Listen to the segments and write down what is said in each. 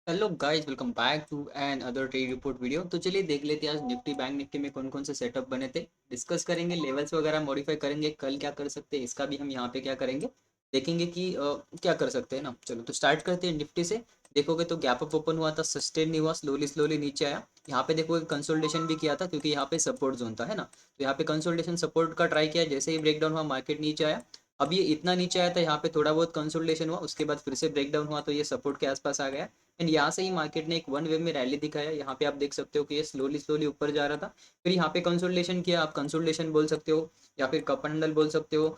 Hello guys, welcome back to another trade report video. तो चलिए देख लेते हैं आज निफ्टी बैंक निफ्टी में कौन कौन से सेटअप बने थे। डिस्कस करेंगे, लेवल्स वगैरह मॉडिफाई करेंगे, कल क्या कर सकते हैं इसका भी हम यहाँ पे क्या करेंगे, देखेंगे कि क्या कर सकते हैं ना। चलो तो स्टार्ट करते हैं निफ्टी से। देखोगे तो गैप अप ओपन हुआ था, सस्टेन नहीं हुआ, स्लोली स्लोली नीचे आया। यहाँ पे देखोगे कंसोलिडेशन भी किया था क्योंकि यहाँ पे सपोर्ट जोन था, है ना। तो यहाँ पे कंसोलिडेशन सपोर्ट का ट्राई किया, जैसे ही ब्रेकडाउन हुआ मार्केट नीचे आया। अब ये इतना नीचे आया था, यहाँ पे थोड़ा बहुत कंसोलिडेशन हुआ, उसके बाद फिर से ब्रेकडाउन हुआ तो ये सपोर्ट के आसपास आ गया। एंड यहाँ से ही मार्केट ने एक वन वे में रैली दिखाया। यहाँ पे आप देख सकते हो कि ये स्लोली स्लोली ऊपर जा रहा था, फिर यहाँ पे कंसोलिडेशन किया। आप कंसोलिडेशन बोल सकते हो या फिर कप एंडल बोल सकते हो,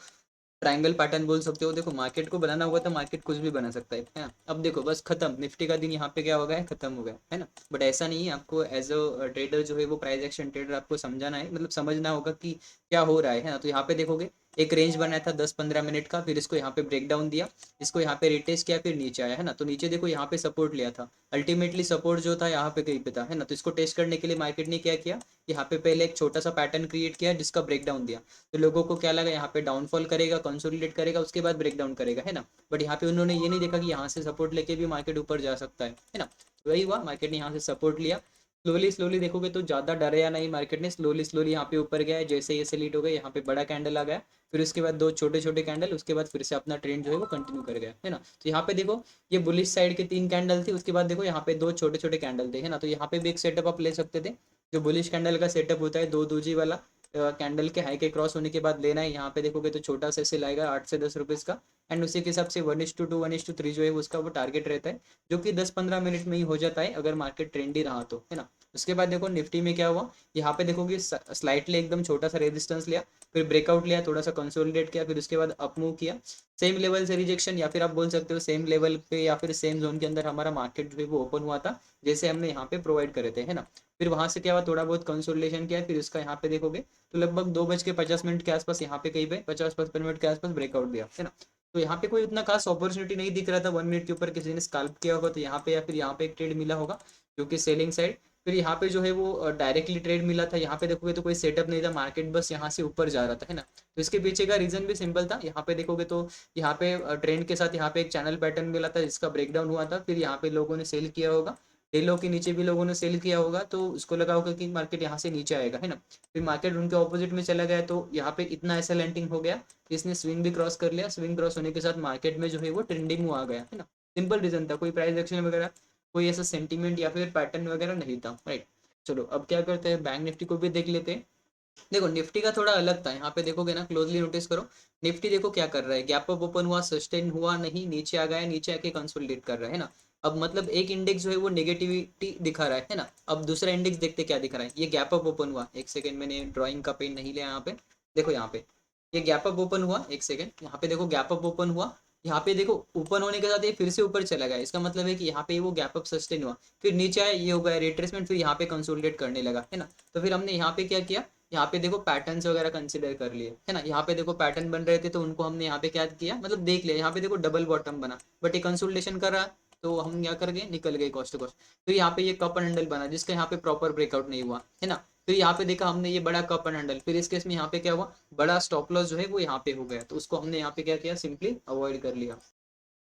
ट्रायंगल पैटर्न बोल सकते हो। देखो मार्केट को बनाना होगा तो मार्केट कुछ भी बना सकता है ना। अब देखो बस खत्म, निफ्टी का दिन यहाँ पे क्या हो गया है, खत्म हो गया है ना। बट ऐसा नहीं है, आपको एज अ ट्रेडर जो है वो प्राइस एक्शन ट्रेडर आपको समझाना है, मतलब समझना होगा कि क्या हो रहा है ना। तो यहाँ पे देखोगे एक रेंज बनाया था 10-15 मिनट का, फिर इसको यहाँ पे ब्रेक डाउन दिया, इसको यहाँ पे रिटेस्ट किया, फिर नीचे आया है ना। तो नीचे देखो यहाँ पे सपोर्ट लिया था, अल्टीमेटली सपोर्ट जो था यहाँ पे कहीं पे था, है ना। तो इसको टेस्ट करने के लिए मार्केट ने क्या किया, यहाँ पे पहले एक छोटा सा पैटर्न क्रिएट किया जिसका ब्रेक डाउन दिया। तो लोगों को क्या लगा यहाँ पे डाउनफॉल करेगा, कंसोलिडेट करेगा, उसके बाद ब्रेक डाउन करेगा, है ना। बट यहाँ पे उन्होंने ये नहीं देखा कि यहाँ से सपोर्ट लेके भी मार्केट ऊपर जा सकता है ना। तो वही हुआ, मार्केट ने यहाँ से सपोर्ट लिया। स्लोली स्लोली देखोगे तो ज़्यादा डरे या नहीं, मार्केट ने स्लोली स्लोली यहाँ पे ऊपर गया है। जैसे ये सेलीट हो गया, यहाँ पे बड़ा कैंडल आ गया, फिर उसके बाद दो छोटे छोटे कैंडल, उसके बाद फिर से अपना ट्रेंड जो है वो कंटिन्यू कर गया, है ना। तो यहाँ पे देखो ये बुलिश साइड के तीन कैंडल थी, उसके बाद देखो यहाँ पे दो छोटे छोटे कैंडल थे, है ना। तो यहाँ पे भी एक सेटअप आप ले सकते थे। जो बुलिश कैंडल का सेटअप होता है, दो दूजी वाला कैंडल के हाई के क्रॉस होने के बाद लेना है। यहाँ पे देखोगे तो छोटा सा सेल आएगा 8 से 10 रुपीज़ का। एंड उसी के हिसाब से 1:2 1:3 जो है उसका वो टारगेट रहता है, जो कि 10-15 मिनट में ही हो जाता है अगर मार्केट ट्रेंडी रहा तो, है ना। उसके बाद देखो निफ्टी में क्या हुआ, यहाँ पे देखोगे स्लाइटली एकदम छोटा सा रेजिस्टेंस लिया, फिर ब्रेकआउट लिया, थोड़ा सा कंसोलिडेट किया, फिर उसके बाद अप मूव किया। सेम लेवल से रिजेक्शन, या फिर आप बोल सकते हो सेम लेवल पे या फिर सेम जोन के अंदर हमारा मार्केट जो है वो ओपन हुआ था, जैसे हमने यहाँ पे प्रोवाइड करे थे, है ना। फिर वहां से क्या हुआ, थोड़ा बहुत कंसोलिडेशन किया, फिर इसका यहाँ पे देखोगे तो लगभग 2:50 के आसपास यहाँ पे कहीं पे 50-55 मिनट के आसपास ब्रेकआउट दिया, है ना। तो यहाँ पे कोई उतना खास अपॉर्चुनिटी नहीं दिख रहा था। 1 मिनट के ऊपर किसी ने स्कैल्प किया होगा तो यहाँ पे या फिर यहाँ पे एक ट्रेड मिला होगा जो कि सेलिंग साइड। फिर यहाँ पे जो है वो डायरेक्टली ट्रेड मिला था। यहाँ पे देखोगे तो कोई सेटअप नहीं था, मार्केट बस यहाँ से ऊपर जा रहा था, है ना। तो इसके पीछे का रीजन भी सिंपल था। यहाँ पे देखोगे तो यहाँ पे ट्रेंड के साथ यहाँ पे एक चैनल पैटर्न मिला था जिसका ब्रेकडाउन हुआ था, फिर यहाँ पे लोगों ने सेल किया होगा, लो के नीचे भी लोगों ने सेल किया होगा, तो उसको लगा होगा कि मार्केट यहाँ से नीचे आएगा, है ना। फिर मार्केट उनके ऑपोजिट में चला गया, तो यहाँ पे इतना ऐसा लैंडिंग हो गया कि इसने स्विंग भी क्रॉस कर लिया। स्विंग क्रॉस होने के साथ मार्केट में जो है वो ट्रेंडिंग में आ गया, है ना। सिंपल रीजन था, कोई प्राइस एक्शन वगैरह, कोई ऐसा सेंटीमेंट या फिर पैटर्न वगैरह नहीं था, राइट। चलो अब क्या करते हैं, बैंक निफ्टी को भी देख लेते हैं। देखो निफ्टी का थोड़ा अलग था, यहाँ पे देखोगे ना, क्लोजली नोटिस करो। निफ्टी देखो क्या कर रहा है, गैप अप ओपन हुआ, सस्टेन हुआ नहीं, नीचे आ गया, नीचे आके कंसोलिडेट कर रहा है ना। अब मतलब एक इंडेक्स जो है वो नेगेटिविटी दिखा रहा है ना। अब दूसरा इंडेक्स देखते क्या दिख रहा है, ये गैप अप ओपन हुआ, एक सेकंड मैंने ड्राइंग का पेन नहीं लिया यहाँ पे। देखो यहाँ पे ये गैप अप ओपन हुआ, एक सेकंड, यहाँ पे देखो गैप अप ओपन हुआ। यहाँ पे देखो ओपन होने के साथ ये फिर से ऊपर चला गया, इसका मतलब है कि यहाँ पे वो गैप अप सस्टेन हुआ, फिर नीचे आया, ये हो गया रिट्रेसमेंट, फिर यहाँ पे कंसोलिडेट करने लगा, है ना। तो फिर हमने यहाँ पे क्या किया, यहाँ पे देखो पैटर्न्स वगैरह कंसिडर कर लिए, है ना। यहाँ पे देखो पैटर्न बन रहे थे तो उनको हमने यहाँ पे क्या किया, मतलब देख लिया। यहाँ पे देखो डबल बॉटम बना, बट ये कंसोलिडेशन कर रहा, तो हम क्या कर गए, निकल गए कॉस्ट टू कॉस्ट। तो यहाँ पे ये कप एंड हैंडल बना जिसका यहाँ पे प्रॉपर ब्रेकआउट नहीं हुआ, है ना। फिर यहाँ पे देखा हमने ये बड़ा कप एंड हैंडल, फिर इस केस में यहाँ पे क्या हुआ, बड़ा स्टॉप लॉस जो है वो यहाँ पे हो गया, तो उसको हमने यहाँ पे क्या किया, सिंपली अवॉइड कर लिया।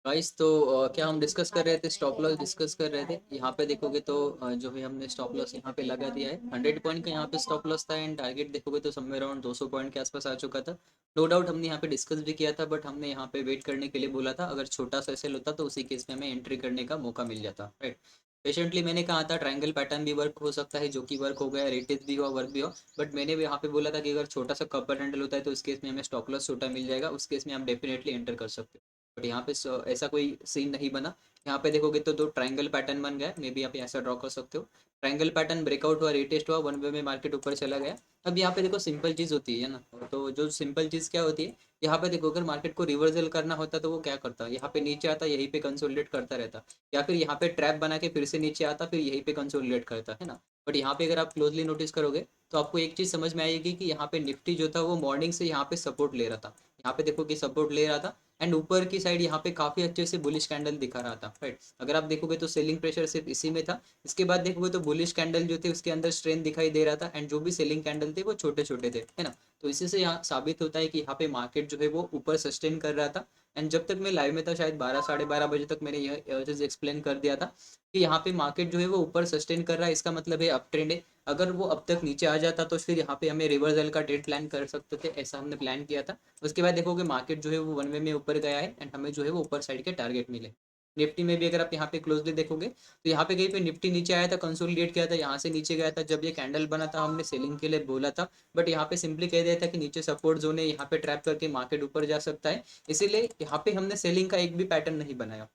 गाइस तो क्या हम डिस्कस कर रहे थे, स्टॉप लॉस डिस्कस कर रहे थे। यहाँ पे देखोगे तो जो है हमने स्टॉप लॉस यहाँ पे लगा दिया है, 100 पॉइंट का यहाँ पे स्टॉप लॉस था। एंड टारगेट देखोगे तो समवेयर अराउंड 200 पॉइंट के आसपास आ चुका था। नो डाउट हमने यहाँ पे डिस्कस भी किया था, बट हमने यहाँ पे वेट करने के लिए बोला था, अगर छोटा सा सेल होता तो उसी केस में हमें एंट्री करने का मौका मिल जाता, राइट। पेशेंटली मैंने कहा था ट्रायंगल पैटर्न भी वर्क हो सकता है, जो कि वर्क हो गया, रेटेज भी हुआ, वर्क भी हुआ। बट मैंने भी यहाँ पे बोला था कि अगर छोटा सा कपर हैंडल होता है तो उस केस में हमें स्टॉप लॉस छोटा मिल जाएगा, उस केस में हम डेफिनेटली एंटर कर सकते हैं। बट यहाँ पे ऐसा कोई सीन नहीं बना। यहाँ पे देखोगे तो दो ट्रायंगल पैटर्न बन गया, मे बी आप ऐसा ड्रॉ कर सकते हो। ट्रायंगल पैटर्न ब्रेकआउट हुआ, रिटेस्ट हुआ, वन वे में मार्केट ऊपर चला गया। अब यहाँ पे देखो सिंपल चीज़ होती है ना, तो जो सिंपल चीज़ क्या होती है, यहाँ पे देखो अगर मार्केट को रिवर्सल करना होता तो वो क्या करता, यहाँ पे नीचे आता, यहीं पे कंसोलिडेट करता रहता, या फिर यहाँ पे ट्रैप बना के फिर से नीचे आता, फिर यहीं पे कंसोलिडेट करता, है ना। बट यहाँ पे अगर आप क्लोजली नोटिस करोगे तो आपको एक चीज़ समझ में आएगी कि यहाँ पे निफ्टी जो था वो मॉर्निंग से यहाँ पे सपोर्ट ले रहा था। यहाँ पे देखो कि सपोर्ट ले रहा था, एंड ऊपर की साइड यहाँ पे काफी अच्छे से बुलिश कैंडल दिखा रहा था, राइट। अगर आप देखोगे तो सेलिंग प्रेशर सिर्फ इसी में था। इसके बाद देखोगे तो बुलिश कैंडल जो थे उसके अंदर स्ट्रेंथ दिखाई दे रहा था, एंड जो भी सेलिंग कैंडल थे वो छोटे छोटे थे, है ना। तो इसी से यहाँ साबित होता है कि यहाँ पे मार्केट जो है वो ऊपर सस्टेन कर रहा था। एंड जब तक मैं लाइव में था, शायद 12 साढ़े 12 बजे तक मैंने यह चीज़ एक्सप्लेन कर दिया था कि यहाँ पे मार्केट जो है वो ऊपर सस्टेन कर रहा है, इसका मतलब है अप ट्रेंड है। अगर वो अब तक नीचे आ जाता तो फिर यहाँ पे हमें रिवर्सल का ट्रेड प्लान कर सकते थे, ऐसा हमने प्लान किया था। उसके बाद देखोगे मार्केट जो है वो वन वे में ऊपर गया है, एंड हमें जो है वो ऊपर साइड के टारगेट मिले। निफ्टी में भी अगर आप यहाँ पे क्लोजली देखोगे तो यहाँ पे कहीं पे निफ्टी नीचे आया था, कंसोलिडेट किया था, यहाँ से नीचे गया था। जब ये कैंडल बना था हमने सेलिंग के लिए बोला था, बट यहाँ पे सिंपली कह दिया था कि नीचे सपोर्ट जोन है, यहाँ पे ट्रैप करके मार्केट ऊपर जा सकता है। इसीलिए यहाँ पे हमने सेलिंग का एक भी पैटर्न नहीं बनाया।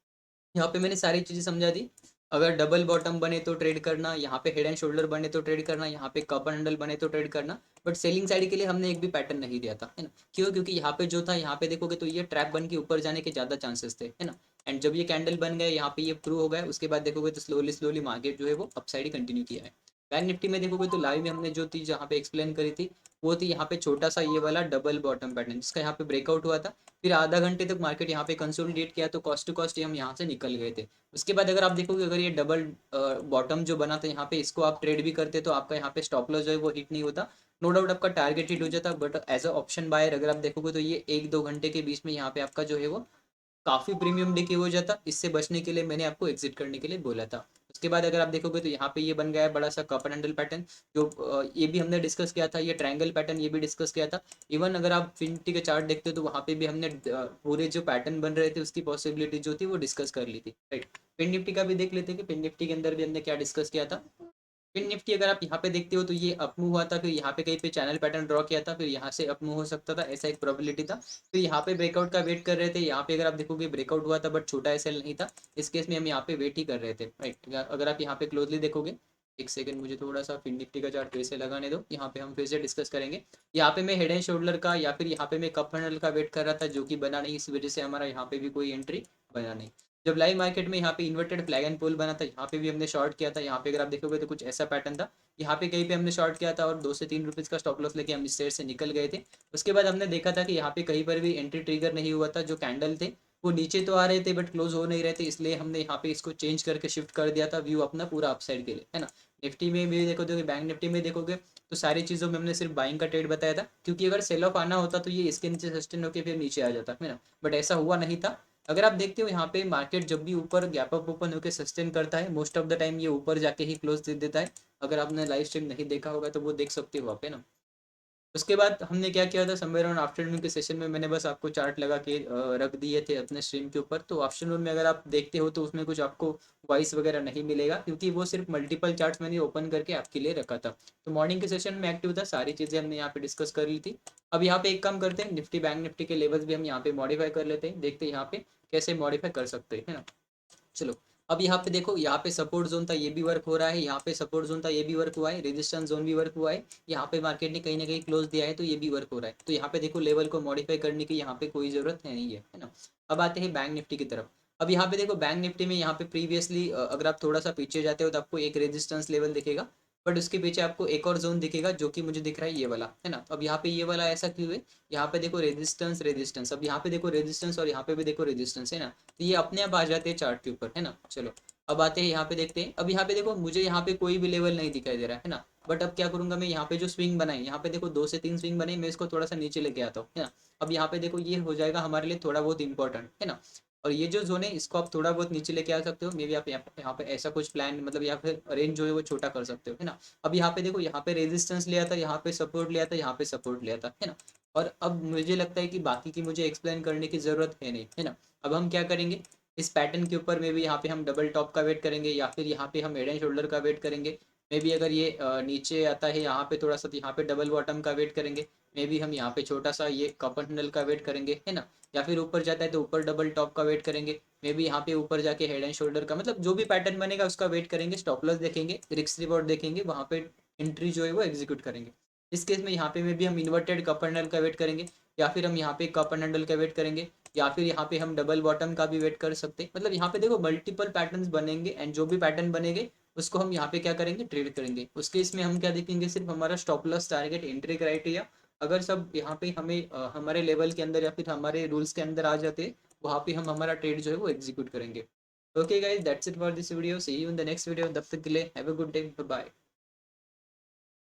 यहाँ पे मैंने सारी चीजें समझा दी। अगर डबल बॉटम बने तो ट्रेड करना, यहाँ पे हेड एंड शोल्डर बने तो ट्रेड करना, यहाँ पे कप एंड हैंडल बने तो ट्रेड करना। बट सेलिंग साइड के लिए हमने एक भी पैटर्न नहीं दिया था, है ना। क्यों? क्योंकि यहाँ पे जो था, यहाँ पे देखोगे तो ये ट्रैप बन के ऊपर जाने के ज्यादा चांसेस थे, है ना। एंड जब ये कैंडल बन गया, यहाँ पे ये प्रूव हो गया, उसके बाद देखोगे तो स्लोली स्लोली मार्केट जो है वो अपसाइड कंटिन्यू किया है। बैंक निफ्टी में देखोगे तो लाइव में हमने जो चीज यहाँ पे एक्सप्लेन करी थी, वो थी यहाँ पे छोटा सा ये वाला डबल बॉटम पैटर्न, जिसका यहाँ पे ब्रेकआउट हुआ था। फिर आधा घंटे तक मार्केट यहाँ पे कंसोलिडेट किया, तो कॉस्ट टू कॉस्ट हम यहाँ से निकल गए थे। उसके बाद अगर आप देखोगे, अगर ये डबल बॉटम जो बना था यहाँ पे, इसको आप ट्रेड भी करते तो आपका यहाँ पे स्टॉप लॉस जो है वो हिट नहीं होता। नो डाउट आपका टारगेट हिट हो जाता, but as a option buyer अगर आप देखोगे तो ये 1-2 घंटे के बीच में यहाँ पे आपका जो है वो काफ़ी प्रीमियम डिके हो जाता। इससे बचने के लिए मैंने आपको एग्जिट करने के लिए बोला था। उसके बाद अगर आप देखोगे तो यहाँ पे ये बन गया है बड़ा सा कप एंड हैंडल पैटर्न, जो ये भी हमने डिस्कस किया था। ये ट्रायंगल पैटर्न ये भी डिस्कस किया था। इवन अगर आप फिफ्टी के चार्ट देखते हो तो वहाँ पे भी हमने पूरे जो पैटर्न बन रहे थे उसकी पॉसिबिलिटी जो थी वो डिस्कस कर ली थी, राइट। पिन निफ्टी का भी देख लेते हैं कि पिन निफ्टी के अंदर भी हमने क्या डिस्कस किया था। फिर निफ्टी अगर आप यहाँ पे देखते हो तो ये अप मूव हुआ था, फिर यहाँ पे कहीं पे चैनल पैटर्न ड्रॉ किया था, फिर यहाँ से अप मूव हो सकता था, ऐसा एक प्रोबेबिलिटी था। तो यहाँ पे ब्रेकआउट का वेट कर रहे थे। यहाँ पे अगर आप देखोगे ब्रेकआउट हुआ था, बट छोटा एसएल नहीं था। इस केस में हम यहाँ पे वेट ही कर रहे थे, राइट। अगर आप यहाँ पे क्लोजली देखोगे, एक सेकंड मुझे थोड़ा सा फिर निफ्टी का चार्ट फिर से लगाने दो, यहाँ पे हम फिर से डिस्कस करेंगे। यहाँ पे मैं हेड एंड शोल्डर का या फिर यहाँ पे मैं कप हैंडल का वेट कर रहा था, जो कि बना नहीं, इस वजह से हमारा यहाँ पे भी कोई एंट्री बना नहीं। जब लाइव मार्केट में यहाँ पे इन्वर्टेड फ्लैग एंड पोल बना था, यहाँ पे भी हमने शॉर्ट किया था। यहाँ पे अगर आप देखोगे तो कुछ ऐसा पैटर्न था। यहाँ पे कहीं पे हमने शॉर्ट किया था और 2 से 3 रुपीज़ का स्टॉप लॉस लेके हम इस शेयर से निकल गए थे। उसके बाद हमने देखा था कि यहाँ पे कहीं पर भी एंट्री ट्रिगर नहीं हुआ था। जो कैंडल थे वो नीचे तो आ रहे थे बट क्लोज हो नहीं रहे थे, इसलिए हमने यहाँ पे इसको चेंज करके शिफ्ट कर दिया था व्यू अपना पूरा अपसाइड के लिए, है ना। निफ्टी में भी देखो, बैंक निफ्टी में देखोगे तो सारी चीज़ों में हमने सिर्फ बाइंग का ट्रेड बताया था, क्योंकि अगर सेल ऑफ आना होता तो ये इसके नीचे सस्टेन होकर फिर नीचे आ जाता, है ना। बट ऐसा हुआ नहीं था। अगर आप देखते हो यहाँ पे मार्केट जब भी ऊपर गैप अप ओपन होकर सस्टेन करता है, मोस्ट ऑफ द टाइम ये ऊपर जाके ही क्लोज दे देता है। अगर आपने लाइव स्ट्रीम नहीं देखा होगा तो वो देख सकते हो आप, है ना। उसके बाद हमने क्या किया था, समवेयर ऑन आफ्टरनून के सेशन में मैंने बस आपको चार्ट लगा के रख दिए थे अपने स्ट्रीम के ऊपर। तो आफ्टरनून में अगर आप देखते हो तो उसमें कुछ आपको वॉइस वगैरह नहीं मिलेगा, क्योंकि वो सिर्फ मल्टीपल चार्ट्स मैंने ओपन करके आपके लिए रखा था। तो मॉर्निंग के सेशन में एक्टिव था, सारी चीज़ें हमने यहाँ पे डिस्कस कर ली थी। अब यहाँ पे एक काम करते हैं, निफ्टी बैंक निफ्टी के लेवल्स भी हम यहाँ पे मॉडिफाई कर लेते हैं, देखते हैं यहाँ पे कैसे मॉडिफाई कर सकते हैं, है ना। चलो, अब यहाँ पे देखो, यहाँ पे सपोर्ट जोन था ये भी वर्क हो रहा है, यहाँ पे सपोर्ट जोन था ये भी वर्क हुआ है, रेजिस्टेंस जोन भी वर्क हुआ है। यहाँ पे मार्केट ने कहीं ना कहीं क्लोज दिया है तो ये भी वर्क हो रहा है। तो यहाँ पे देखो लेवल को मॉडिफाई करने की यहाँ पे कोई जरूरत है नहीं है ना। अब आते हैं बैंक निफ्टी की तरफ। अब यहाँ पे देखो, बैंक निफ्टी में यहाँ पे प्रीवियसली अगर आप थोड़ा सा पीछे जाते हो तो आपको एक रेजिस्टेंस लेवल दिखेगा, बट उसके पीछे आपको एक और जोन दिखेगा जो कि मुझे दिख रहा है ये वाला, है ना। अब यहाँ पे ये वाला ऐसा क्यों है? यहाँ पे देखो रेजिस्टेंस रेजिस्टेंस, अब यहाँ पे देखो रेजिस्टेंस और यहाँ पे भी देखो रेजिस्टेंस, है ना। तो ये अपने आप आ जाते हैं चार्ट के ऊपर, है ना। चलो, अब आते हैं यहाँ पे देखते हैं। अब यहाँ पे देखो, मुझे यहाँ पे कोई भी लेवल नहीं दिखाई दे रहा है ना। बट अब क्या करूंगा मैं, यहाँ पे जो स्विंग बनाई, यहाँ पे देखो 2 से 3 स्विंग बने, मैं इसको थोड़ा सा नीचे लेके आता हूँ, है ना। अब यहाँ पे देखो ये हो जाएगा हमारे लिए थोड़ा बहुत इंपॉर्टेंट, है ना। और ये जो जोन है इसको आप थोड़ा बहुत नीचे लेके आ सकते हो, मे बी आप यहाँ पे ऐसा कुछ प्लान, मतलब या फिर रेंज जो है वो छोटा कर सकते हो, है ना। अब यहाँ पे देखो, यहाँ पे रेजिस्टेंस लिया था, यहाँ पे सपोर्ट लिया था, यहाँ पे सपोर्ट लिया था, है ना। और अब मुझे लगता है कि बाकी की मुझे एक्सप्लेन करने की जरूरत है नहीं, है ना। अब हम क्या करेंगे, इस पैटर्न के ऊपर में भी यहाँ पे हम डबल टॉप का वेट करेंगे, या फिर यहाँ पे हम हेड एंड शोल्डर का वेट करेंगे। मे बी अगर ये नीचे आता है यहाँ पे थोड़ा सा, तो यहाँ पे डबल बॉटम का वेट करेंगे। मे बी हम यहाँ पे छोटा सा ये कप एंड हैंडल का वेट करेंगे, है ना। या फिर ऊपर जाता है तो ऊपर डबल टॉप का वेट करेंगे। मे बी यहाँ पे ऊपर जाके हेड एंड शोल्डर का, मतलब जो भी पैटर्न बनेगा उसका वेट करेंगे, स्टॉप लॉस देखेंगे, रिस्क रिवॉर्ड देखेंगे, वहाँ पे एंट्री जो है वो एग्जीक्यूट करेंगे। इस केस में यहाँ पे में भी हम इन्वर्टेड कप एंड हैंडल का वेट करेंगे, या फिर हम यहाँ पे कप एंड हैंडल का वेट करेंगे, या फिर यहाँ पे हम डबल बॉटम का भी वेट कर सकते हैं। मतलब यहाँ पे देखो मल्टीपल पैटर्न्स बनेंगे, एंड जो भी पैटर्न बनेंगे उसको हम यहाँ पे क्या करेंगे, ट्रेड करेंगे। उसके इसमें हम क्या देखेंगे, सिर्फ हमारा stop loss target entry criteria अगर सब यहाँ पे हमें हमारे लेवल के अंदर या फिर हमारे रूल्स के अंदर आ जाते, वहाँ पे हम हमारा ट्रेड जो है वो एग्जीक्यूट करेंगे। Okay guys, that's it for this video, see you in the next video, तब तक के लिए have a good day, bye.